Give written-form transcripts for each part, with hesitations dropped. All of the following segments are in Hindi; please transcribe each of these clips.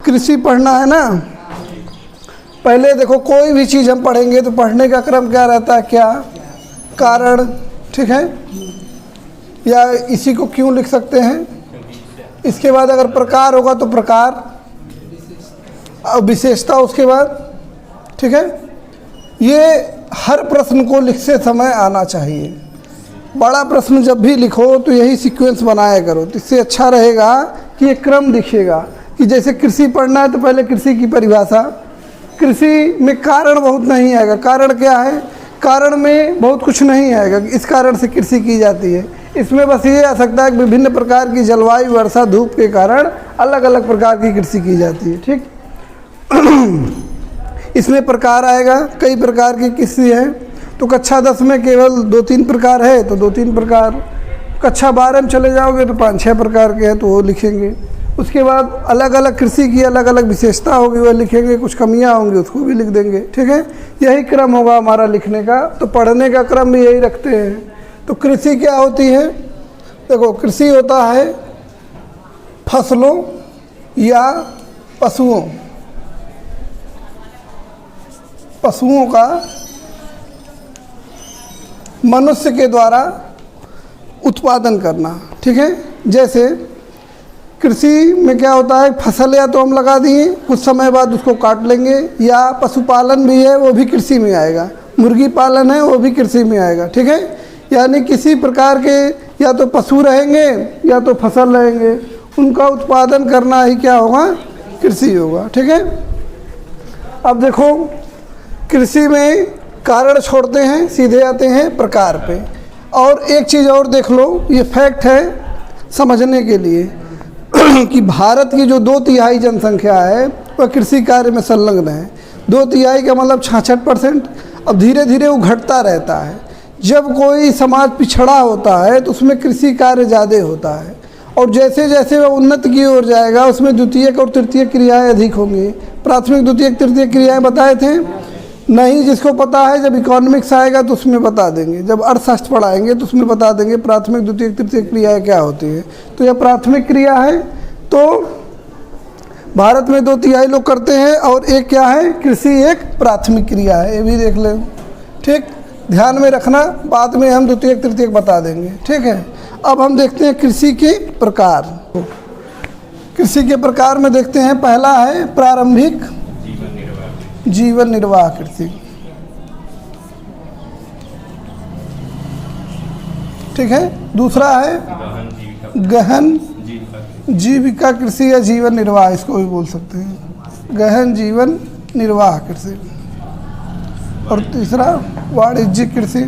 कृषि पढ़ना है ना। पहले देखो कोई भी चीज़ हम पढ़ेंगे तो पढ़ने का क्रम क्या रहता है, क्या कारण, ठीक है, या इसी को क्यों लिख सकते हैं। इसके बाद अगर प्रकार होगा तो प्रकार और विशेषता उसके बाद, ठीक है। ये हर प्रश्न को लिखते समय आना चाहिए। बड़ा प्रश्न जब भी लिखो तो यही सीक्वेंस बनाया करो, तो इससे अच्छा रहेगा कि एक क्रम दिखेगा कि जैसे कृषि पढ़ना है तो पहले कृषि की परिभाषा। कृषि में कारण बहुत नहीं आएगा, कारण क्या है, कारण में बहुत कुछ नहीं आएगा, इस कारण से कृषि की जाती है। इसमें बस ये आ सकता है कि विभिन्न प्रकार की जलवायु, वर्षा, धूप के कारण अलग अलग प्रकार की कृषि की जाती है, ठीक। इसमें प्रकार आएगा, कई प्रकार की कृषि है। तो कक्षा 10 में केवल 2-3 प्रकार है तो 2-3 प्रकार, कक्षा 12 में चले जाओगे तो 5-6 प्रकार के हैं तो वो लिखेंगे। उसके बाद अलग अलग कृषि की अलग अलग विशेषता होगी वह लिखेंगे, कुछ कमियां होंगी उसको भी लिख देंगे, ठीक है। यही क्रम होगा हमारा लिखने का। तो पढ़ने का क्रम भी यही रखते हैं। तो कृषि क्या होती है, देखो कृषि होता है फसलों या पशुओं का मनुष्य के द्वारा उत्पादन करना, ठीक है। जैसे कृषि में क्या होता है, फसल या तो हम लगा दिए, कुछ समय बाद उसको काट लेंगे, या पशुपालन भी है वो भी कृषि में आएगा, मुर्गी पालन है वो भी कृषि में आएगा, ठीक है। यानी किसी प्रकार के या तो पशु रहेंगे या तो फसल रहेंगे, उनका उत्पादन करना ही क्या होगा, कृषि होगा, ठीक है। अब देखो कृषि में कारण छोड़ते हैं, सीधे आते हैं प्रकार पे। और एक चीज़ और देख लो, ये फैक्ट है समझने के लिए कि भारत की जो 2/3 जनसंख्या है वह कृषि कार्य में संलग्न है। 2/3 का मतलब 66%। अब धीरे धीरे वो घटता रहता है। जब कोई समाज पिछड़ा होता है तो उसमें कृषि कार्य ज़्यादा होता है, और जैसे जैसे वह उन्नति की ओर जाएगा उसमें द्वितीयक और तृतीय क्रियाएं अधिक होंगी। प्राथमिक, द्वितीयक, तृतीय क्रियाएं बताए थे नहीं, जिसको पता है जब इकोनॉमिक्स आएगा तो उसमें बता देंगे, जब अर्थशास्त्र पढ़ाएंगे तो उसमें बता देंगे प्राथमिक, द्वितीयक, तृतीय क्रियाएं क्या होती है। तो यह प्राथमिक क्रिया है, तो भारत में 2/3 लोग करते हैं, और एक क्या है, कृषि एक प्राथमिक क्रिया है, ये भी देख लें, ठीक। ध्यान में रखना, बाद में हम द्वितीयक तृतीयक बता देंगे, ठीक है। अब हम देखते हैं कृषि के प्रकार। कृषि के प्रकार में देखते हैं, पहला है प्रारंभिक जीवन निर्वाह कृषि, ठीक है। दूसरा है गहन जीविका कृषि या जीवन निर्वाह, इसको भी बोल सकते हैं, गहन जीवन निर्वाह कृषि। और तीसरा वाणिज्यिक कृषि,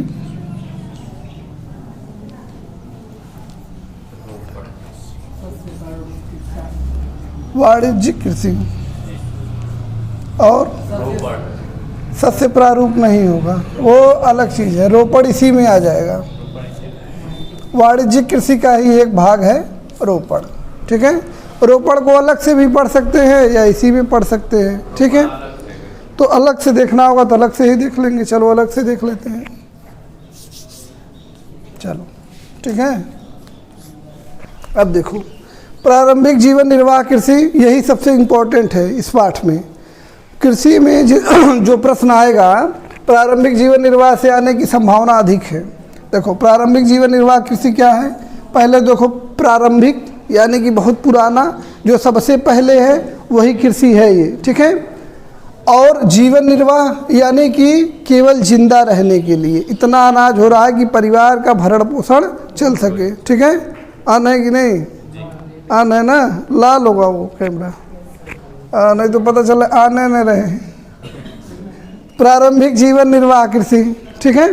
वाणिज्यिक कृषि। और सस्य प्रारूप नहीं होगा, वो अलग चीज़ है, रोपड़ इसी में आ जाएगा। वाणिज्यिक कृषि का ही एक भाग है रोपड़, ठीक है। रोपड़ को अलग से भी पढ़ सकते हैं या इसी में पढ़ सकते हैं, ठीक है। तो अलग से देखना होगा तो अलग से ही देख लेंगे, चलो अलग से देख लेते हैं, चलो ठीक है। अब देखो प्रारंभिक जीवन निर्वाह कृषि, यही सबसे इम्पोर्टेंट है इस पाठ में। कृषि में जो प्रश्न आएगा, प्रारंभिक जीवन निर्वाह से आने की संभावना अधिक है। देखो प्रारंभिक जीवन निर्वाह कृषि क्या है, पहले देखो प्रारंभिक यानी कि बहुत पुराना, जो सबसे पहले है वही कृषि है ये, ठीक है। और जीवन निर्वाह यानी कि केवल जिंदा रहने के लिए, इतना अनाज हो रहा है कि परिवार का भरण पोषण चल सके, ठीक है। आना है कि नहीं, आना है ना, लाल होगा वो कैमरा, नहीं तो पता चला आने न रहे। प्रारंभिक जीवन निर्वाह कृषि, ठीक है।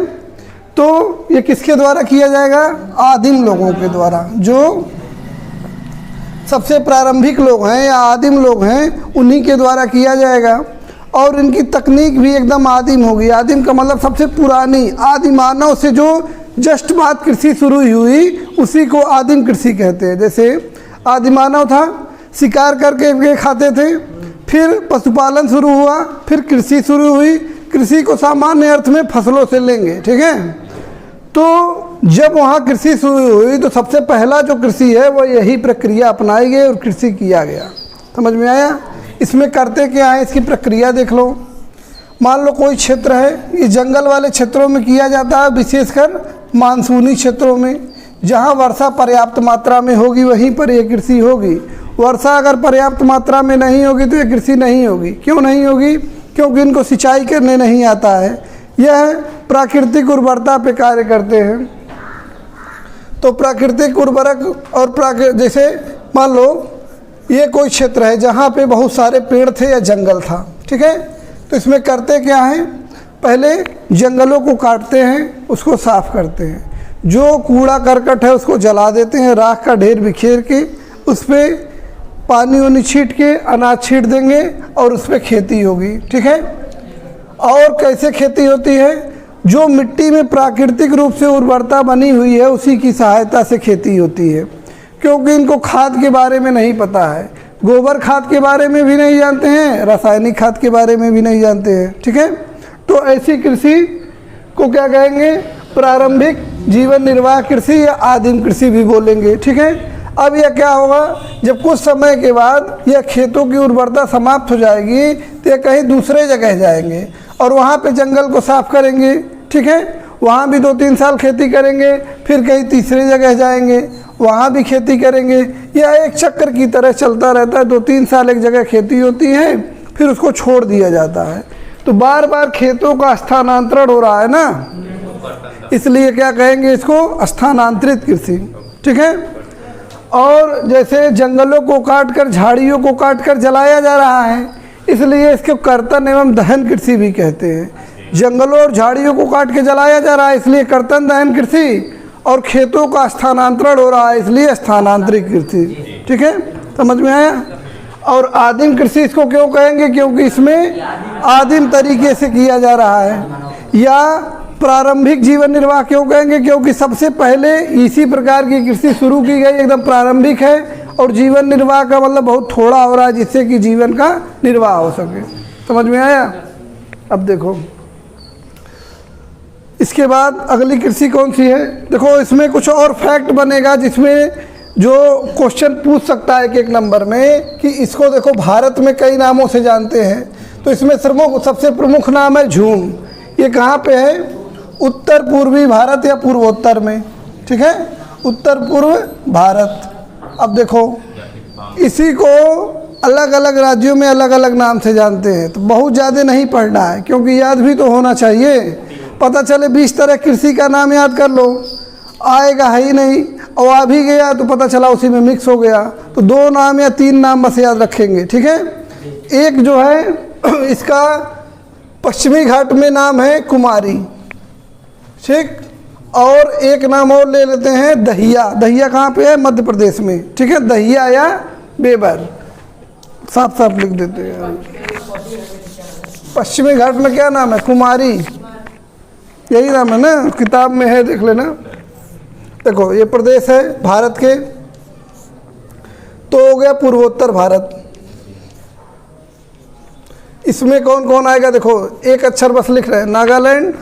तो ये किसके द्वारा किया जाएगा, आदिम लोगों के द्वारा, जो सबसे प्रारंभिक लोग हैं या आदिम लोग हैं उन्हीं के द्वारा किया जाएगा। और इनकी तकनीक भी एकदम आदिम होगी। आदिम का मतलब सबसे पुरानी, आदि मानव से जो जस्ट बाद कृषि शुरू हुई उसी को आदिम कृषि कहते हैं। जैसे आदि मानव था, शिकार करके खाते थे, फिर पशुपालन शुरू हुआ, फिर कृषि शुरू हुई। कृषि को सामान्य अर्थ में फसलों से लेंगे, ठीक है। तो जब वहाँ कृषि शुरू हुई तो सबसे पहला जो कृषि है वो यही प्रक्रिया अपनाई गई और कृषि किया गया। समझ में आया। इसमें करते क्या है, इसकी प्रक्रिया देख लो। मान लो कोई क्षेत्र है, ये जंगल वाले क्षेत्रों में किया जाता है, विशेषकर मानसूनी क्षेत्रों में, जहाँ वर्षा पर्याप्त मात्रा में होगी वहीं पर ये कृषि होगी। वर्षा अगर पर्याप्त मात्रा में नहीं होगी तो ये कृषि नहीं होगी। क्यों नहीं होगी? क्योंकि इनको सिंचाई करने नहीं आता है। यह प्राकृतिक उर्वरता पे कार्य करते हैं। तो प्राकृतिक उर्वरक और जैसे मान लो ये कोई क्षेत्र है जहाँ पे बहुत सारे पेड़ थे या जंगल था, ठीक है, तो इसमें करते क्या हैं, पहले जंगलों को काटते हैं, उसको साफ करते हैं, जो कूड़ा करकट है उसको जला देते हैं, राख का ढेर बिखेर के उस पर पानी वानी छीट के अनाज छीट देंगे और उस पर खेती होगी, ठीक है। और कैसे खेती होती है? जो मिट्टी में प्राकृतिक रूप से उर्वरता बनी हुई है उसी की सहायता से खेती होती है। क्योंकि इनको खाद के बारे में नहीं पता है, गोबर खाद के बारे में भी नहीं जानते हैं, रासायनिक खाद के बारे में भी नहीं जानते हैं, ठीक है। तो ऐसी कृषि को क्या कहेंगे? प्रारंभिक जीवन निर्वाह कृषि या आदिम कृषि भी बोलेंगे, ठीक है। अब यह क्या होगा, जब कुछ समय के बाद यह खेतों की उर्वरता समाप्त हो जाएगी तो यह कहीं दूसरे जगह जाएंगे और वहाँ पे जंगल को साफ करेंगे, ठीक है। वहाँ भी 2-3 साल खेती करेंगे, फिर कहीं तीसरे जगह जाएंगे, वहाँ भी खेती करेंगे। यह एक चक्र की तरह चलता रहता है। 2-3 साल एक जगह खेती होती है, फिर उसको छोड़ दिया जाता है। तो बार बार खेतों का स्थानांतरण हो रहा है ना, इसलिए क्या कहेंगे इसको? स्थानांतरित कृषि, ठीक है। और जैसे जंगलों को काटकर, झाड़ियों को काटकर जलाया जा रहा है, इसलिए इसको कर्तन एवं दहन कृषि भी कहते हैं। जंगलों और झाड़ियों को काट के जलाया जा रहा है इसलिए कर्तन दहन कृषि, और खेतों का स्थानांतरण हो रहा है इसलिए स्थानांतरित कृषि, ठीक है, समझ में आया। और आदिम कृषि इसको क्यों कहेंगे? क्योंकि इसमें आदिम तरीके से किया जा रहा है। या प्रारंभिक जीवन निर्वाह क्यों कहेंगे? क्योंकि सबसे पहले इसी प्रकार की कृषि शुरू की गई, एकदम प्रारंभिक है, और जीवन निर्वाह का मतलब बहुत थोड़ा हो रहा है जिससे कि जीवन का निर्वाह हो सके। समझ में आया? अब देखो इसके बाद अगली कृषि कौन सी है? देखो इसमें कुछ और फैक्ट बनेगा जिसमें जो क्वेश्चन पूछ सकता है एक नंबर में कि इसको देखो भारत में कई नामों से जानते हैं। तो इसमें सबसे प्रमुख नाम है झूम। ये कहाँ पे है? उत्तर पूर्वी भारत या पूर्वोत्तर में, ठीक है, उत्तर पूर्व भारत। अब देखो इसी को अलग अलग राज्यों में अलग अलग नाम से जानते हैं। तो बहुत ज़्यादा नहीं पढ़ना है क्योंकि याद भी तो होना चाहिए। पता चले 20 तरह कृषि का नाम याद कर लो, आएगा है ही नहीं, और आ भी गया तो पता चला उसी में मिक्स हो गया। तो 2 नाम या 3 नाम बस याद रखेंगे, ठीक है। एक जो है इसका पश्चिमी घाट में नाम है कुमारी, ठीक, और एक नाम और ले लेते हैं दहिया। दहिया कहाँ पे है? मध्य प्रदेश में, ठीक है, दहिया या बेबर, साफ साफ लिख देते हैं। पश्चिमी घाट में क्या नाम है? कुमारी, यही नाम है ना, किताब में है, देख लेना। देखो ये प्रदेश है भारत के, तो हो गया पूर्वोत्तर भारत। इसमें कौन कौन आएगा? देखो एक अक्षर बस लिख रहे हैं, नागालैंड,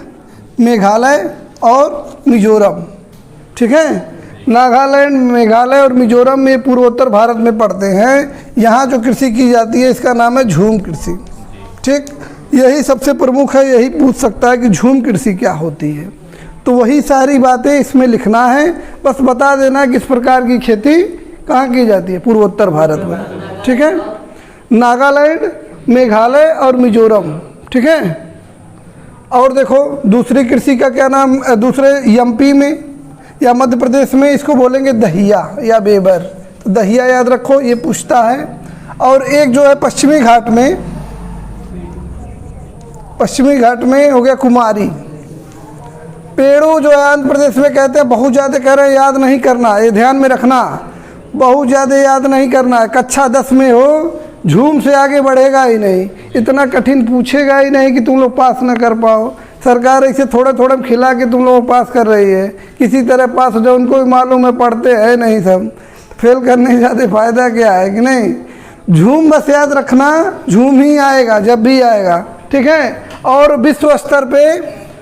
मेघालय और मिजोरम, ठीक है। नागालैंड, मेघालय और मिजोरम में पूर्वोत्तर भारत में पड़ते हैं। यहाँ जो कृषि की जाती है इसका नाम है झूम कृषि, ठीक। यही सबसे प्रमुख है, यही पूछ सकता है कि झूम कृषि क्या होती है। तो वही सारी बातें इसमें लिखना है, बस बता देना किस प्रकार की खेती कहाँ की जाती है पूर्वोत्तर भारत में, ठीक है। नागालैंड, मेघालय और मिजोरम, ठीक है। और देखो दूसरी कृषि का क्या नाम? दूसरे एमपी में या मध्य प्रदेश में इसको बोलेंगे दहिया या बेबर। तो दहिया याद रखो, ये पूछता है। और एक जो है पश्चिमी घाट में हो गया कुमारी। पेड़ू जो है आंध्र प्रदेश में कहते हैं, बहुत ज़्यादा कह रहे हैं, याद नहीं करना, ये ध्यान में रखना, बहुत ज़्यादा याद नहीं करना है। कक्षा 10 में हो, झूम से आगे बढ़ेगा ही नहीं, इतना कठिन पूछेगा ही नहीं कि तुम लोग पास ना कर पाओ। सरकार ऐसे थोड़ा थोड़ा खिला के तुम लोग पास कर रही है, किसी तरह पास हो जाओ। उनको भी मालूम है पढ़ते हैं नहीं सब, फेल करने से ज़्यादा फायदा क्या है कि नहीं। झूम बस याद रखना, झूम ही आएगा जब भी आएगा, ठीक है। और विश्व स्तर पे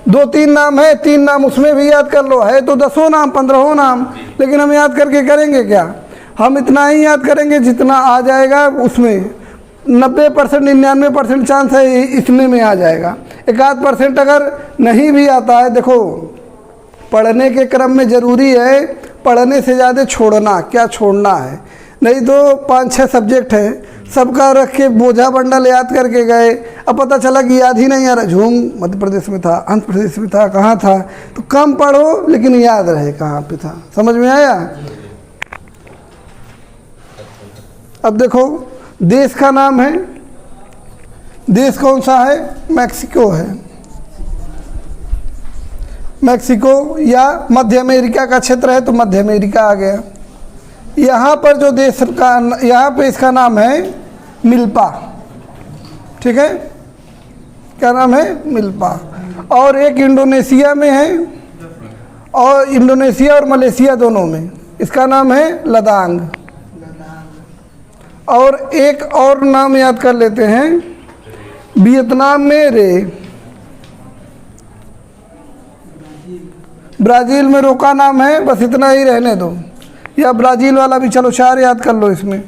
2-3 नाम है, 3 नाम उसमें भी याद कर लो, है तो 10 नाम 15 नाम, लेकिन हम याद करके करेंगे क्या? हम इतना ही याद करेंगे जितना आ जाएगा उसमें। 90% 99% चांस है इतने में आ जाएगा। 1-8% अगर नहीं भी आता है, देखो पढ़ने के क्रम में ज़रूरी है पढ़ने से ज़्यादा छोड़ना, क्या छोड़ना है। नहीं तो 5-6 सब्जेक्ट है, सबका रख के बोझा बंडल याद करके गए, अब पता चला कि याद ही नहीं आ रहा। झूम मध्य प्रदेश में था, आंध्र प्रदेश में था, कहाँ था। तो कम पढ़ो लेकिन याद रहे कहाँ पे था। समझ में आया। अब देखो देश का नाम है, देश कौन सा है, मैक्सिको है। मैक्सिको या मध्य अमेरिका का क्षेत्र है तो मध्य अमेरिका आ गया। यहाँ पर जो देश का, यहाँ पे इसका नाम है मिल्पा, ठीक है, क्या नाम है, मिल्पा। और एक इंडोनेशिया में है, और इंडोनेशिया और मलेशिया दोनों में, इसका नाम है लदांग। और एक और नाम याद कर लेते हैं, वियतनाम में रे, ब्राज़ील में रोका नाम है, बस इतना ही रहने दो, या ब्राज़ील वाला भी चलो 4 याद कर लो इसमें,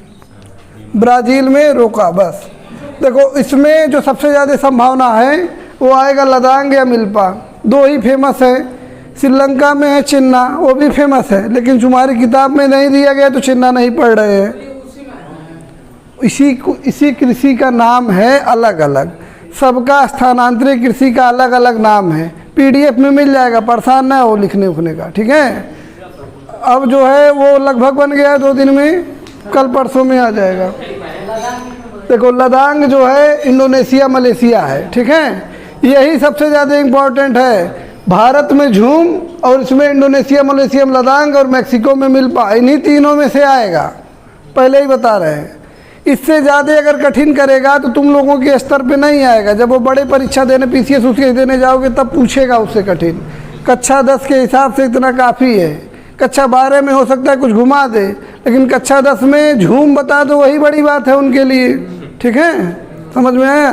ब्राज़ील में रोका। बस देखो इसमें जो सबसे ज़्यादा संभावना है वो आएगा लदांग या मिल्पा, 2 ही फेमस है। श्रीलंका में है चिन्ना, वो भी फेमस है, लेकिन तुम्हारी किताब में नहीं दिया गया तो चिन्ना नहीं पढ़ रहे हैं। इसी कृषि का नाम है अलग अलग, सबका स्थानांतरित कृषि का अलग अलग नाम है। PDF में मिल जाएगा, परेशान ना हो लिखने उखने का, ठीक है। अब जो है वो लगभग बन गया है 2 दिन में, कल परसों में आ जाएगा। देखो लदांग जो है इंडोनेशिया मलेशिया है, ठीक है, यही सबसे ज़्यादा इम्पोर्टेंट है। भारत में झूम, और इसमें इंडोनेशिया मलेशिया में लदांग, और मैक्सिको में मिल्पा, इन्हीं तीनों में से आएगा, पहले ही बता रहे हैं। इससे ज़्यादा अगर कठिन करेगा तो तुम लोगों के स्तर पे नहीं आएगा। जब वो बड़े परीक्षा देने PCS उसके देने जाओगे तब पूछेगा उससे कठिन। कक्षा 10 के हिसाब से इतना काफ़ी है, कक्षा 12 में हो सकता है कुछ घुमा दे, लेकिन कक्षा 10 में झूम बता दो वही बड़ी बात है उनके लिए, ठीक है। समझ में आया।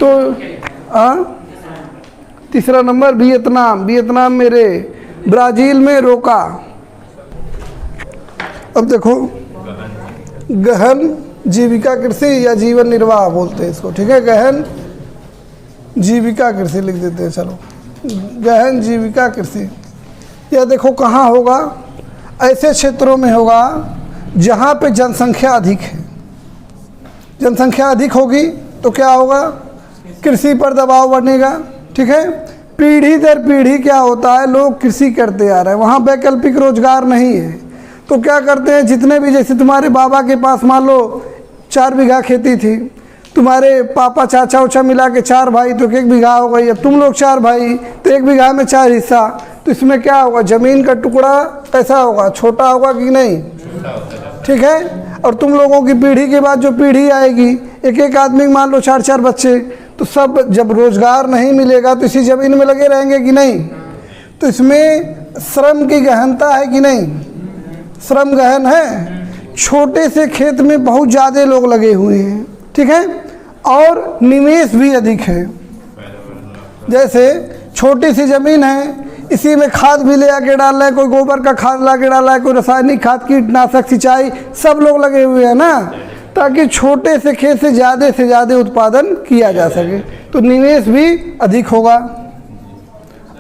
तो तीसरा नंबर वियतनाम, वियतनाम में रे, ब्राज़ील में रोका। अब देखो गहन जीविका कृषि या जीवन निर्वाह बोलते हैं इसको, ठीक है, गहन जीविका कृषि लिख देते हैं, चलो गहन जीविका कृषि। यह देखो कहाँ होगा, ऐसे क्षेत्रों में होगा जहाँ पे जनसंख्या अधिक है। जनसंख्या अधिक होगी तो क्या होगा, कृषि पर दबाव बढ़ेगा, ठीक है। पीढ़ी दर पीढ़ी क्या होता है, लोग कृषि करते आ रहे हैं, वहाँ वैकल्पिक रोजगार नहीं है, तो क्या करते हैं, जितने भी, जैसे तुम्हारे बाबा के पास मान लो 4 बीघा खेती थी, तुम्हारे पापा चाचा उचा मिला के 4 भाई तो 1 बीघा हो गई। अब तुम लोग 4 भाई तो 1 बीघा में 4 हिस्सा, तो इसमें क्या होगा, ज़मीन का टुकड़ा कैसा होगा, छोटा होगा कि नहीं, ठीक है। और तुम लोगों की पीढ़ी के बाद जो पीढ़ी आएगी, एक आदमी मान लो 4 बच्चे, तो सब जब रोजगार नहीं मिलेगा तो इसी ज़मीन में लगे रहेंगे कि नहीं। तो इसमें श्रम की गहनता है कि नहीं, श्रम गहन है। छोटे से खेत में बहुत ज़्यादा लोग लगे हुए हैं, ठीक है, और निवेश भी अधिक है। जैसे छोटी सी ज़मीन है, इसी में खाद भी ले आके डाल रहा है, कोई गोबर का खाद ला के डाल रहा है, कोई रासायनिक खाद, कीटनाशक, सिंचाई, सब लोग लगे हुए हैं ना, ताकि छोटे से खेत से ज़्यादा उत्पादन किया जा सके। तो निवेश भी अधिक होगा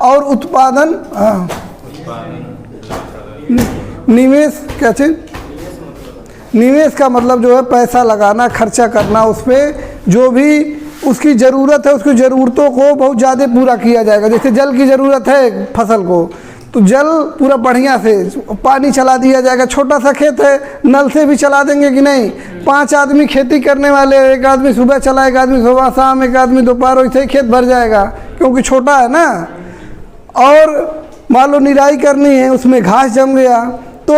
और उत्पादन, हाँ, निवेश क्या चीज़, निवेश का मतलब जो है पैसा लगाना, खर्चा करना, उस पर जो भी उसकी ज़रूरत है, उसकी ज़रूरतों को बहुत ज़्यादा पूरा किया जाएगा। जैसे जल की ज़रूरत है फसल को, तो जल पूरा बढ़िया से पानी चला दिया जाएगा। छोटा सा खेत है, नल से भी चला देंगे कि नहीं। 5 आदमी खेती करने वाले, एक आदमी सुबह चला, एक आदमी सुबह शाम, एक आदमी दोपहर, वैसे ही खेत भर जाएगा क्योंकि छोटा है ना। और मान लो निराई करनी है, उसमें घास जम गया तो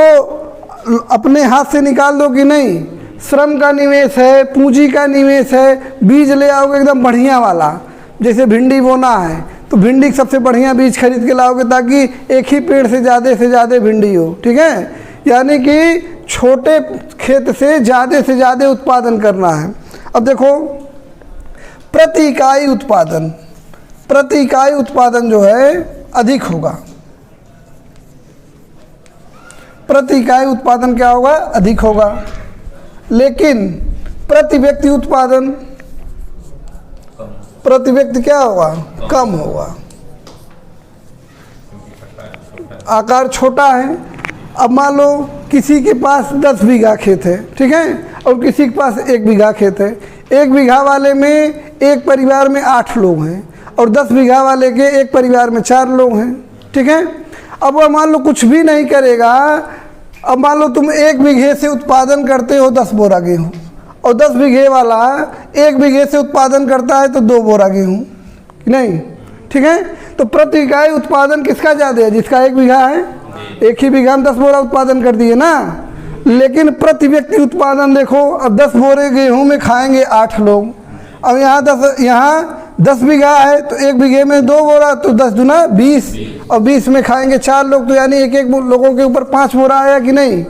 अपने हाथ से निकाल दो कि नहीं। श्रम का निवेश है, पूंजी का निवेश है। बीज ले आओगे एकदम बढ़िया वाला, जैसे भिंडी बोना है तो भिंडी सबसे बढ़िया बीज खरीद के लाओगे ताकि एक ही पेड़ से ज़्यादा भिंडी हो, ठीक है। यानी कि छोटे खेत से ज़्यादा उत्पादन करना है। अब देखो प्रति इकाई उत्पादन जो है अधिक होगा। प्रति इकाई उत्पादन क्या होगा, अधिक होगा। लेकिन प्रति व्यक्ति उत्पादन प्रति व्यक्ति क्या होगा, कम होगा, आकार छोटा है। अब मान लो किसी के पास 10 बीघा खेत है, ठीक है, और किसी के पास 1 बीघा खेत है। 1 बीघा वाले में एक परिवार में 8 लोग हैं और 10 बीघा वाले के एक परिवार में 4 लोग हैं, ठीक है। अब वह मान लो कुछ भी नहीं करेगा। अब मान लो तुम 1 बीघे से उत्पादन करते हो 10 बोरा गेहूँ और 10 बीघे वाला 1 बीघे से उत्पादन करता है तो 2 बोरा गेहूँ, नहीं, ठीक है। तो प्रति इकाई उत्पादन किसका ज़्यादा है, जिसका 1 बीघा है। 1 ही बीघा में 10 बोरा उत्पादन कर दिए ना। लेकिन प्रति व्यक्ति उत्पादन देखो, अब 10 बोरे गेहूँ में खाएंगे 8 लोग। अब यहाँ 10 बीघा है तो 1 बीघे में 2 बोरा, तो 10 दूना 20 और 20 में खाएंगे 4 लोग, तो यानी एक लोगों के ऊपर 5 बोरा आया कि नहीं।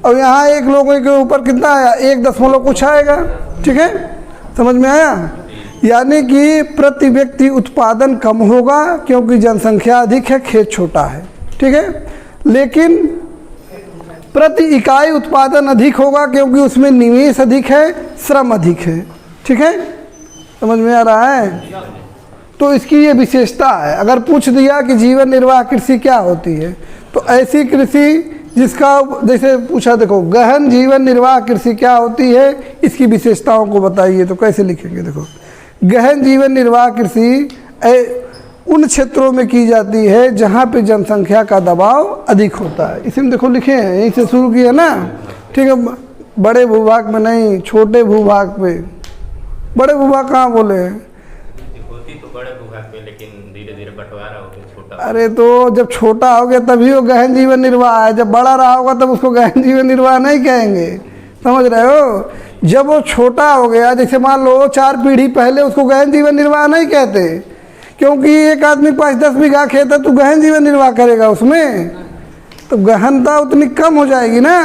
और यहाँ 1 लोगों के ऊपर कितना आया, 1 कुछ आएगा, ठीक है, समझ में आया। यानी कि प्रति व्यक्ति उत्पादन कम होगा क्योंकि जनसंख्या अधिक है, खेत छोटा है, ठीक है। लेकिन प्रति इकाई उत्पादन अधिक होगा क्योंकि उसमें निवेश अधिक है, श्रम अधिक है, ठीक है, समझ में आ रहा है। तो इसकी ये विशेषता है। अगर पूछ दिया कि जीवन निर्वाह कृषि क्या होती है, तो ऐसी कृषि जिसका, जैसे पूछा देखो गहन जीवन निर्वाह कृषि क्या होती है, इसकी विशेषताओं को बताइए, तो कैसे लिखेंगे। देखो गहन जीवन निर्वाह कृषि उन क्षेत्रों में की जाती है जहाँ पे जनसंख्या का दबाव अधिक होता है। इसमें देखो लिखे हैं, यहीं से शुरू किया ना, ठीक है। बड़े भूभाग में नहीं, छोटे भूभाग पे। बड़े भूभाग कहाँ बोले हैं, होती तो बड़े भूभाग पे, लेकिन धीरे धीरे बंटवारा हो गया छोटा। अरे तो जब छोटा हो गया तभी वो गहन जीवन निर्वाह है, जब बड़ा रहा होगा तब उसको गहन जीवन निर्वाह नहीं कहेंगे, समझ रहे हो। जब वो छोटा हो गया, जैसे मान लो 4 पीढ़ी पहले, उसको गहन जीवन निर्वाह नहीं कहते, क्योंकि एक आदमी के पास 10 बीघा खेत है तो गहन जीवन निर्वाह करेगा उसमें, तो गहनता उतनी कम हो जाएगी ना।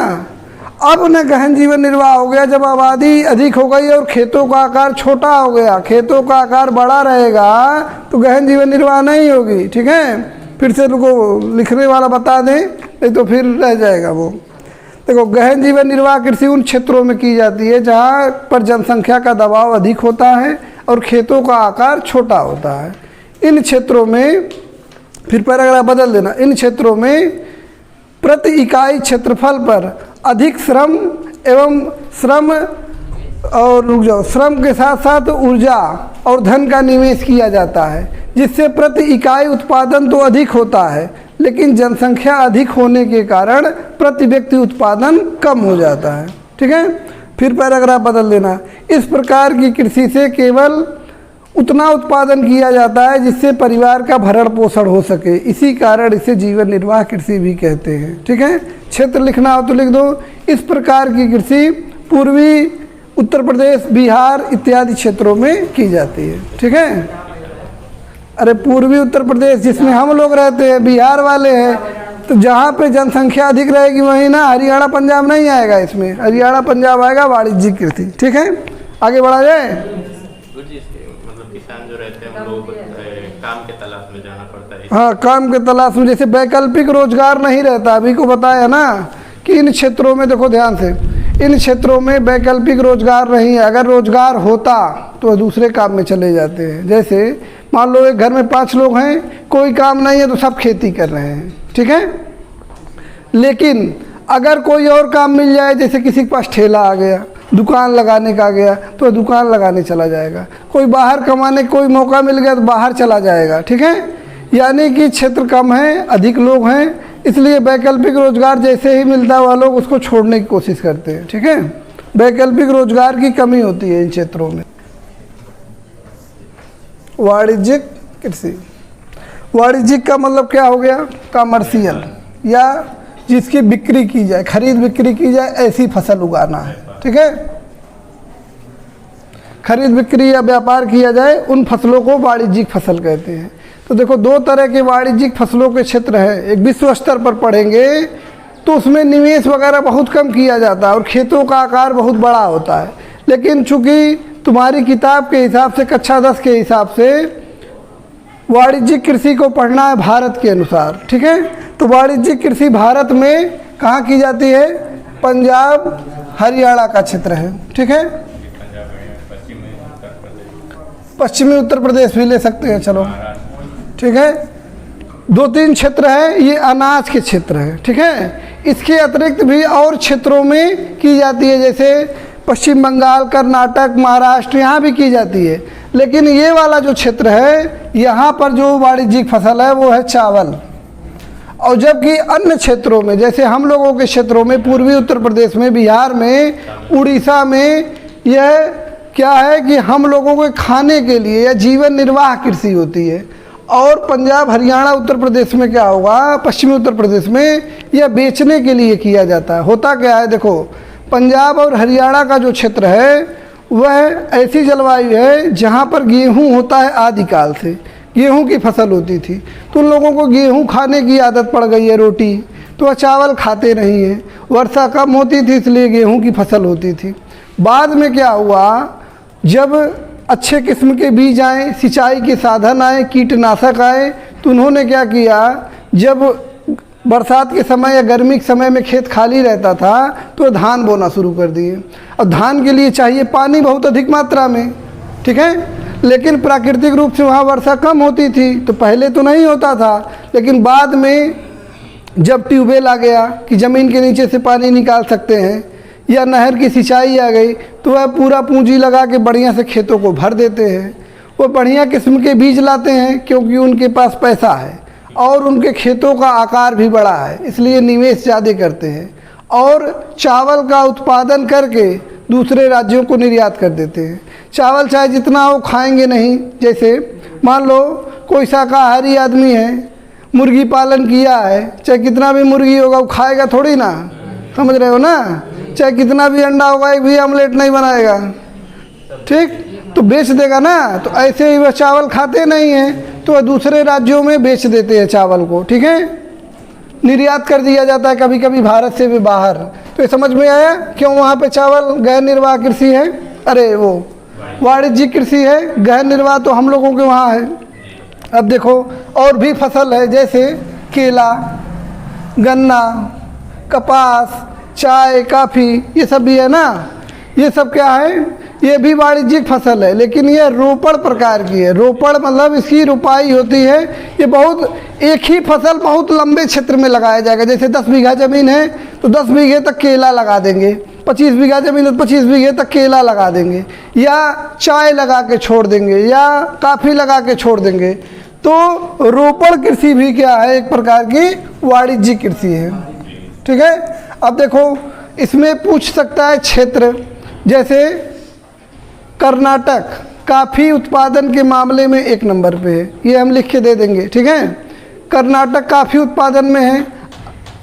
अब न गहन जीवन निर्वाह हो गया जब आबादी अधिक हो गई और खेतों का आकार छोटा हो गया, खेतों का आकार बड़ा रहेगा तो गहन जीवन निर्वाह नहीं होगी, ठीक है। फिर से उनको लिखने वाला बता दें, नहीं तो फिर रह जाएगा वो। देखो गहन जीवन निर्वाह कृषि उन क्षेत्रों में की जाती है जहाँ पर जनसंख्या का दबाव अधिक होता है और खेतों का आकार छोटा होता है। इन क्षेत्रों में, फिर पैराग्राफ बदल देना, इन क्षेत्रों में प्रति इकाई क्षेत्रफल पर अधिक श्रम एवं श्रम के साथ साथ ऊर्जा और धन का निवेश किया जाता है, जिससे प्रति इकाई उत्पादन तो अधिक होता है, लेकिन जनसंख्या अधिक होने के कारण प्रति व्यक्ति उत्पादन कम हो जाता है, ठीक है। फिर पैराग्राफ बदल देना, इस प्रकार की कृषि से केवल उतना उत्पादन किया जाता है जिससे परिवार का भरण पोषण हो सके, इसी कारण इसे जीवन निर्वाह कृषि भी कहते हैं, ठीक है। क्षेत्र लिखना हो तो लिख दो, इस प्रकार की कृषि पूर्वी उत्तर प्रदेश, बिहार इत्यादि क्षेत्रों में की जाती है, ठीक है। अरे पूर्वी उत्तर प्रदेश जिसमें हम लोग रहते हैं, बिहार वाले हैं, तो जहाँ पे जनसंख्या अधिक रहेगी वहीं ना, हरियाणा पंजाब नहीं आएगा इसमें, हरियाणा पंजाब आएगा वाणिज्यिक कृषि, ठीक है। आगे बढ़ा जाए। मतलब किसान जो रहते हैं वो लोग काम के तलाश में जाना पड़ता है। हाँ, काम के तलाश में, जैसे वैकल्पिक रोजगार नहीं रहता, अभी को बताया ना कि इन क्षेत्रों में, देखो ध्यान से, इन क्षेत्रों में वैकल्पिक रोजगार नहीं है। अगर रोजगार होता तो दूसरे काम में चले जाते हैं। जैसे मान लो एक घर में 5 लोग हैं, कोई काम नहीं है तो सब खेती कर रहे हैं, ठीक है। लेकिन अगर कोई और काम मिल जाए, जैसे किसी के पास ठेला आ गया, दुकान लगाने का आ गया तो दुकान लगाने चला जाएगा, कोई बाहर कमाने का कोई मौका मिल गया तो बाहर चला जाएगा, ठीक है। यानी कि क्षेत्र कम है, अधिक लोग हैं, इसलिए वैकल्पिक रोजगार जैसे ही मिलता हुआ लोग उसको छोड़ने की कोशिश करते हैं, ठीक है। वैकल्पिक रोजगार की कमी होती है इन क्षेत्रों में। वाणिज्यिक कृषि, वाणिज्यिक का मतलब क्या हो गया, कमर्शियल, या जिसकी बिक्री की जाए, खरीद बिक्री की जाए, ऐसी फसल उगाना है, ठीक है। खरीद बिक्री या व्यापार किया जाए, उन फसलों को वाणिज्यिक फसल कहते हैं। तो देखो 2 तरह के वाणिज्यिक फसलों के क्षेत्र हैं। एक विश्व स्तर पर पढ़ेंगे तो उसमें निवेश वगैरह बहुत कम किया जाता है और खेतों का आकार बहुत बड़ा होता है। लेकिन चूंकि तुम्हारी किताब के हिसाब से, कक्षा 10 के हिसाब से वाणिज्यिक कृषि को पढ़ना है भारत के अनुसार, ठीक है। तो वाणिज्यिक कृषि भारत में कहाँ की जाती है, पंजाब हरियाणा का क्षेत्र है, ठीक है। पश्चिमी उत्तर प्रदेश भी ले सकते हैं, चलो ठीक है। 2-3 क्षेत्र है, ये अनाज के क्षेत्र है, ठीक है। इसके अतिरिक्त भी और क्षेत्रों में की जाती है, जैसे पश्चिम बंगाल, कर्नाटक, महाराष्ट्र, यहाँ भी की जाती है। लेकिन ये वाला जो क्षेत्र है, यहाँ पर जो वाणिज्यिक फसल है वो है चावल। और जबकि अन्य क्षेत्रों में, जैसे हम लोगों के क्षेत्रों में, पूर्वी उत्तर प्रदेश में, बिहार में, उड़ीसा में, यह क्या है कि हम लोगों के खाने के लिए या जीवन निर्वाह कृषि होती है। और पंजाब, हरियाणा, उत्तर प्रदेश में क्या होगा, पश्चिमी उत्तर प्रदेश में यह बेचने के लिए किया जाता है। होता क्या है, देखो पंजाब और हरियाणा का जो क्षेत्र है वह ऐसी जलवायु है जहाँ पर गेहूँ होता है, आदिकाल से गेहूं की फसल होती थी। तो उन लोगों को गेहूं खाने की आदत पड़ गई है, रोटी, तो वह चावल खाते नहीं हैं। वर्षा कम होती थी इसलिए गेहूं की फसल होती थी। बाद में क्या हुआ, जब अच्छे किस्म के बीज आए, सिंचाई के साधन आए, कीटनाशक आए, तो उन्होंने क्या किया, जब बरसात के समय या गर्मी के समय में खेत खाली रहता था तो धान बोना शुरू कर दिए। और धान के लिए चाहिए पानी बहुत अधिक मात्रा में, ठीक है। लेकिन प्राकृतिक रूप से वहाँ वर्षा कम होती थी, तो पहले तो नहीं होता था। लेकिन बाद में जब ट्यूबवेल आ गया कि ज़मीन के नीचे से पानी निकाल सकते हैं, या नहर की सिंचाई आ गई, तो वह पूरा पूंजी लगा के बढ़िया से खेतों को भर देते हैं। वो बढ़िया किस्म के बीज लाते हैं क्योंकि उनके पास पैसा है और उनके खेतों का आकार भी बड़ा है, इसलिए निवेश ज़्यादा करते हैं। और चावल का उत्पादन करके दूसरे राज्यों को निर्यात कर देते हैं। चावल चाहे जितना हो खाएंगे नहीं। जैसे मान लो कोई शाकाहारी आदमी है, मुर्गी पालन किया है, चाहे कितना भी मुर्गी होगा वो खाएगा थोड़ी ना, समझ रहे हो ना। चाहे कितना भी अंडा होगा एक भी ऑमलेट नहीं बनाएगा, ठीक, तो बेच देगा ना। तो ऐसे ही वह चावल खाते नहीं हैं तो वह दूसरे राज्यों में बेच देते हैं चावल को, ठीक है। निर्यात कर दिया जाता है कभी कभी भारत से भी बाहर। तो ये समझ में आया क्यों वहाँ पे चावल गैर निर्वाह कृषि है, अरे वो वाणिज्यिक कृषि है। गैर निर्वाह तो हम लोगों के वहाँ है। अब देखो और भी फसल है, जैसे केला, गन्ना, कपास, चाय, काफ़ी, ये सब भी है ना। ये सब क्या है, ये भी वाणिज्यिक फसल है, लेकिन ये रोपड़ प्रकार की है। रोपड़ मतलब इसकी रुपाई होती है। ये बहुत एक ही फसल बहुत लंबे क्षेत्र में लगाया जाएगा। जैसे 10 बीघा ज़मीन है तो 10 बीघे तक केला लगा देंगे, 25 बीघा ज़मीन है तो 25 बीघे तक केला लगा देंगे, या चाय लगा के छोड़ देंगे, या काफ़ी लगा के छोड़ देंगे। तो रोपड़ कृषि भी क्या है, एक प्रकार की वाणिज्यिक कृषि है, ठीक है। अब देखो इसमें पूछ सकता है क्षेत्र, जैसे कर्नाटक काफ़ी उत्पादन के मामले में 1 नंबर पे है, ये हम लिख के दे देंगे, ठीक है। कर्नाटक काफ़ी उत्पादन में है।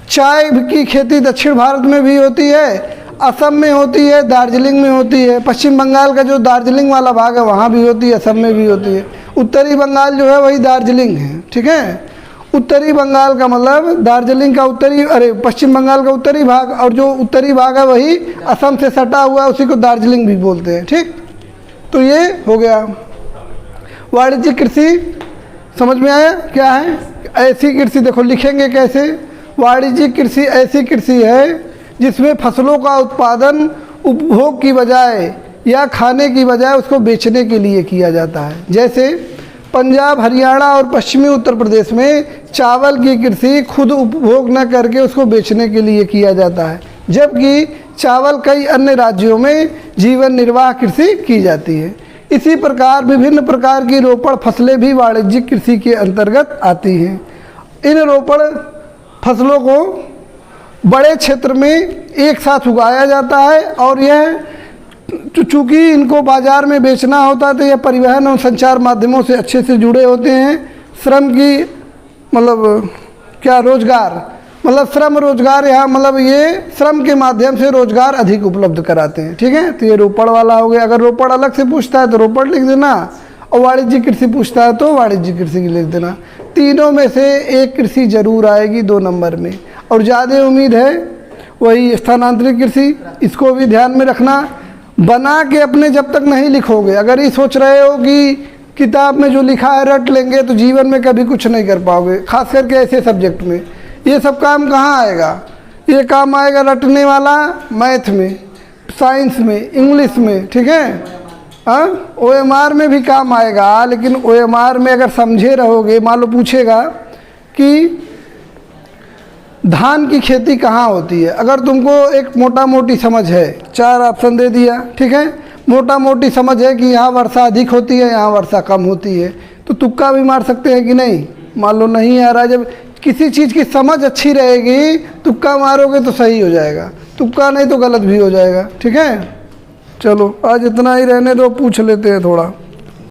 चाय की खेती दक्षिण भारत में भी होती है, असम में होती है, दार्जिलिंग में होती है। पश्चिम बंगाल का जो दार्जिलिंग वाला भाग है वहाँ भी होती है, असम में भी होती है। उत्तरी बंगाल जो है वही दार्जिलिंग है, ठीक है। उत्तरी बंगाल का मतलब दार्जिलिंग का उत्तरी, पश्चिम बंगाल का उत्तरी भाग, और जो उत्तरी भाग है वही असम से सटा हुआ है, उसी को दार्जिलिंग भी बोलते हैं, ठीक। तो ये हो गया वाणिज्यिक कृषि। समझ में आया क्या है। ऐसी कृषि देखो लिखेंगे कैसे, वाणिज्यिक कृषि ऐसी कृषि है जिसमें फसलों का उत्पादन उपभोग की बजाय या खाने की बजाय उसको बेचने के लिए किया जाता है। जैसे पंजाब, हरियाणा और पश्चिमी उत्तर प्रदेश में चावल की कृषि खुद उपभोग न करके उसको बेचने के लिए किया जाता है, जबकि चावल कई अन्य राज्यों में जीवन निर्वाह कृषि की जाती है। इसी प्रकार विभिन्न प्रकार की रोपड़ फसलें भी वाणिज्यिक कृषि के अंतर्गत आती हैं। इन रोपड़ फसलों को बड़े क्षेत्र में एक साथ उगाया जाता है, और यह चूँकि इनको बाज़ार में बेचना होता है तो यह परिवहन और संचार माध्यमों से अच्छे से जुड़े होते हैं। श्रम की मतलब क्या, रोजगार, मतलब श्रम रोजगार, यहाँ मतलब ये श्रम के माध्यम से रोजगार अधिक उपलब्ध कराते हैं, ठीक है। तो ये रोपड़ वाला हो गया। अगर रोपड़ अलग से पूछता है तो रोपड़ लिख देना, और वाणिज्यिक कृषि पूछता है तो वाणिज्यिक कृषि लिख देना। तीनों में से एक कृषि जरूर आएगी 2 नंबर में, और ज़्यादा उम्मीद है वही स्थानांतरित कृषि। इसको भी ध्यान में रखना। बना के अपने जब तक नहीं लिखोगे, अगर ये सोच रहे हो कि किताब में जो लिखा है रट लेंगे तो जीवन में कभी कुछ नहीं कर पाओगे। खास करके ऐसे सब्जेक्ट में ये सब काम कहाँ आएगा, ये काम आएगा रटने वाला मैथ में, साइंस में, इंग्लिश में, ठीक है। हाँ, OMR में भी काम आएगा, लेकिन OMR में अगर समझे रहोगे, मान लो पूछेगा कि धान की खेती कहाँ होती है, अगर तुमको एक मोटा मोटी समझ है, 4 ऑप्शन दे दिया, ठीक है, मोटा मोटी समझ है कि यहाँ वर्षा अधिक होती है, यहाँ वर्षा कम होती है, तो तुक्का भी मार सकते हैं कि नहीं। मान लो नहीं आ रहा, जब किसी चीज़ की समझ अच्छी रहेगी, तुक्का मारोगे तो सही हो जाएगा, तुक्का नहीं तो गलत भी हो जाएगा। ठीक है, चलो आज इतना ही रहने दो, पूछ लेते हैं थोड़ा।